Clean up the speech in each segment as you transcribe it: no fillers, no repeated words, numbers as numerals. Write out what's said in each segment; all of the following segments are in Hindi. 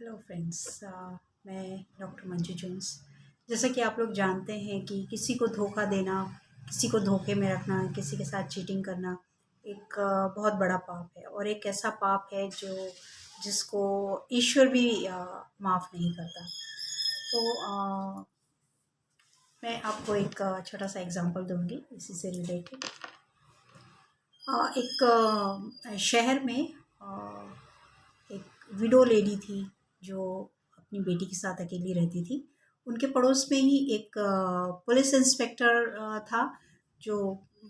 हेलो फ्रेंड्स, मैं डॉक्टर मंजू जोन्स। जैसा कि आप लोग जानते हैं कि किसी को धोखा देना, किसी को धोखे में रखना, किसी के साथ चीटिंग करना एक बहुत बड़ा पाप है और एक ऐसा पाप है जिसको ईश्वर भी माफ़ नहीं करता। तो मैं आपको एक छोटा सा एग्जांपल दूंगी इसी से रिलेटेड। एक शहर में एक विडो लेडी थी जो अपनी बेटी के साथ अकेली रहती थी। उनके पड़ोस में ही एक पुलिस इंस्पेक्टर था जो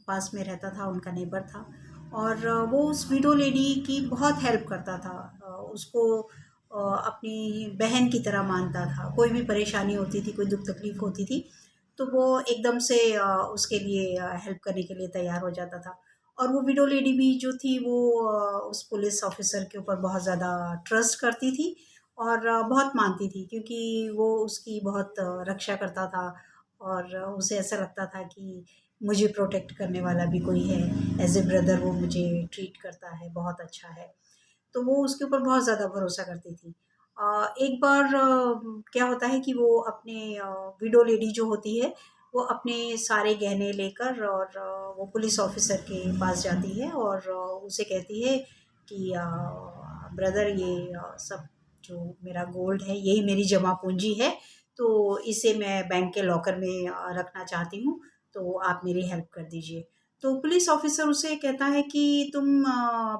पास में रहता था, उनका नेबर था। और वो उस विडो लेडी की बहुत हेल्प करता था। उसको अपनी बहन की तरह मानता था। कोई भी परेशानी होती थी, कोई दुख तकलीफ होती थी तो वो एकदम से उसके लिए हेल्प करने के लिए तैयार हो जाता था। और वो विडो लेडी भी जो थी वो उस पुलिस ऑफिसर के ऊपर बहुत ज़्यादा ट्रस्ट करती थी और बहुत मानती थी, क्योंकि वो उसकी बहुत रक्षा करता था। और उसे ऐसा लगता था कि मुझे प्रोटेक्ट करने वाला भी कोई है, एज ए ब्रदर वो मुझे ट्रीट करता है, बहुत अच्छा है। तो वो उसके ऊपर बहुत ज़्यादा भरोसा करती थी। एक बार क्या होता है कि वो अपने विडो लेडी जो होती है वो अपने सारे गहने लेकर और वो पुलिस ऑफिसर के पास जाती है और उसे कहती है कि ब्रदर, ये सब जो मेरा गोल्ड है यही मेरी जमा पूंजी है, तो इसे मैं बैंक के लॉकर में रखना चाहती हूँ, तो आप मेरी हेल्प कर दीजिए। तो पुलिस ऑफिसर उसे कहता है कि तुम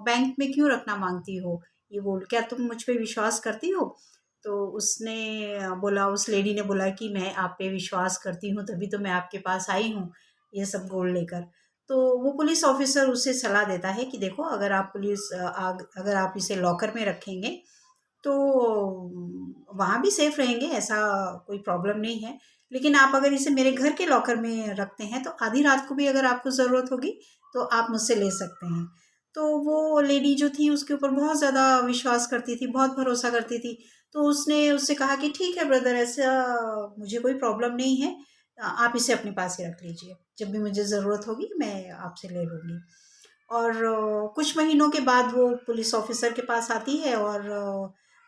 बैंक में क्यों रखना मांगती हो ये गोल्ड, क्या तुम मुझ पे विश्वास करती हो? तो उसने बोला, उस लेडी ने बोला कि मैं आप पे विश्वास करती हूँ, तभी तो मैं आपके पास आई हूँ ये सब गोल्ड लेकर। तो वो पुलिस ऑफिसर उसे सलाह देता है कि देखो, अगर आप इसे लॉकर में रखेंगे तो वहाँ भी सेफ रहेंगे, ऐसा कोई प्रॉब्लम नहीं है। लेकिन आप अगर इसे मेरे घर के लॉकर में रखते हैं तो आधी रात को भी अगर आपको ज़रूरत होगी तो आप मुझसे ले सकते हैं। तो वो लेडी जो थी उसके ऊपर बहुत ज़्यादा विश्वास करती थी, बहुत भरोसा करती थी। तो उसने उससे कहा कि ठीक है ब्रदर, ऐसा मुझे कोई प्रॉब्लम नहीं है, आप इसे अपने पास ही रख लीजिए, जब भी मुझे ज़रूरत होगी मैं आपसे ले लूँगी। और कुछ महीनों के बाद वो पुलिस ऑफिसर के पास आती है और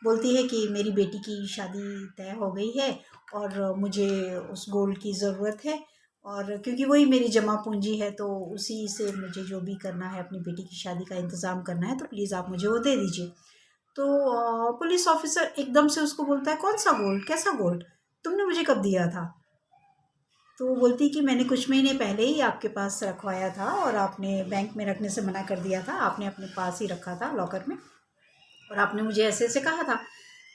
बोलती है कि मेरी बेटी की शादी तय हो गई है और मुझे उस गोल्ड की ज़रूरत है, और क्योंकि वही मेरी जमा पूंजी है तो उसी से मुझे जो भी करना है, अपनी बेटी की शादी का इंतज़ाम करना है, तो प्लीज़ आप मुझे वो दे दीजिए। तो पुलिस ऑफिसर एकदम से उसको बोलता है, कौन सा गोल्ड, कैसा गोल्ड, तुमने मुझे कब दिया था? तो वो बोलती कि मैंने कुछ महीने पहले ही आपके पास रखवाया था और आपने बैंक में रखने से मना कर दिया था, आपने अपने पास ही रखा था लॉकर में, और आपने मुझे ऐसे ऐसे कहा था।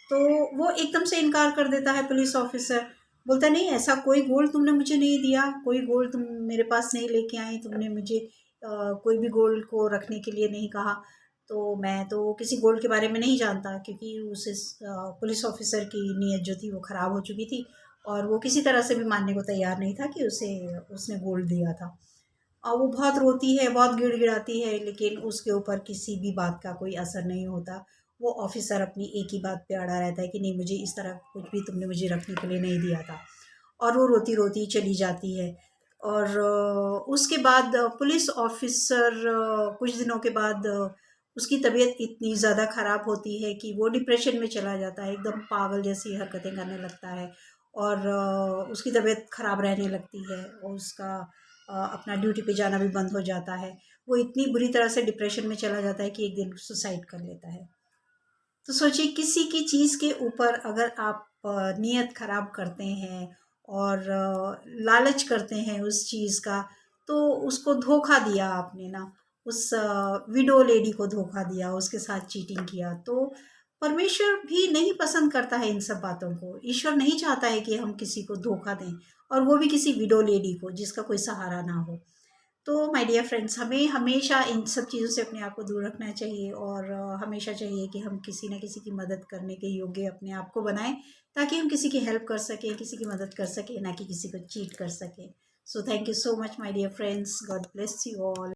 तो वो एकदम से इनकार कर देता है पुलिस ऑफिसर। बोलता नहीं, ऐसा कोई गोल्ड तुमने मुझे नहीं दिया, कोई गोल्ड तुम मेरे पास नहीं लेके आई, तुमने मुझे कोई भी गोल्ड को रखने के लिए नहीं कहा। तो मैं तो किसी गोल्ड के बारे में नहीं जानता, क्योंकि उस पुलिस ऑफिसर की नीयत जो थी वो ख़राब हो चुकी थी और वो किसी तरह से भी मानने को तैयार नहीं था कि उसने गोल्ड दिया था। और वो बहुत रोती है, बहुत गिड़गिड़ाती है, लेकिन उसके ऊपर किसी भी बात का कोई असर नहीं होता। वो ऑफ़िसर अपनी एक ही बात पे अड़ा रहता है कि नहीं, मुझे इस तरह कुछ भी तुमने मुझे रखने के लिए नहीं दिया था। और वो रोती-रोती चली जाती है। और उसके बाद पुलिस ऑफ़िसर कुछ दिनों के बाद उसकी तबीयत इतनी ज़्यादा ख़राब होती है कि वो डिप्रेशन में चला जाता है, एकदम पागल जैसी हरकतें करने लगता है और उसकी तबीयत ख़राब रहने लगती है और उसका अपना ड्यूटी पे जाना भी बंद हो जाता है। वो इतनी बुरी तरह से डिप्रेशन में चला जाता है कि एक दिन सुसाइड कर लेता है। तो सोचिए, किसी की चीज़ के ऊपर अगर आप नीयत ख़राब करते हैं और लालच करते हैं उस चीज़ का, तो उसको धोखा दिया आपने ना, उस विडो लेडी को धोखा दिया, उसके साथ चीटिंग किया, तो परमेश्वर भी नहीं पसंद करता है इन सब बातों को। ईश्वर नहीं चाहता है कि हम किसी को धोखा दें, और वो भी किसी विडो लेडी को जिसका कोई सहारा ना हो। तो माय डियर फ्रेंड्स, हमें हमेशा इन सब चीज़ों से अपने आप को दूर रखना चाहिए और हमेशा चाहिए कि हम किसी न किसी की मदद करने के योग्य अपने आप को बनाएं, ताकि हम किसी की हेल्प कर सकें, किसी की मदद कर सकें, ना कि किसी को चीट कर सकें। So thank you so much my dear friends, god bless you all.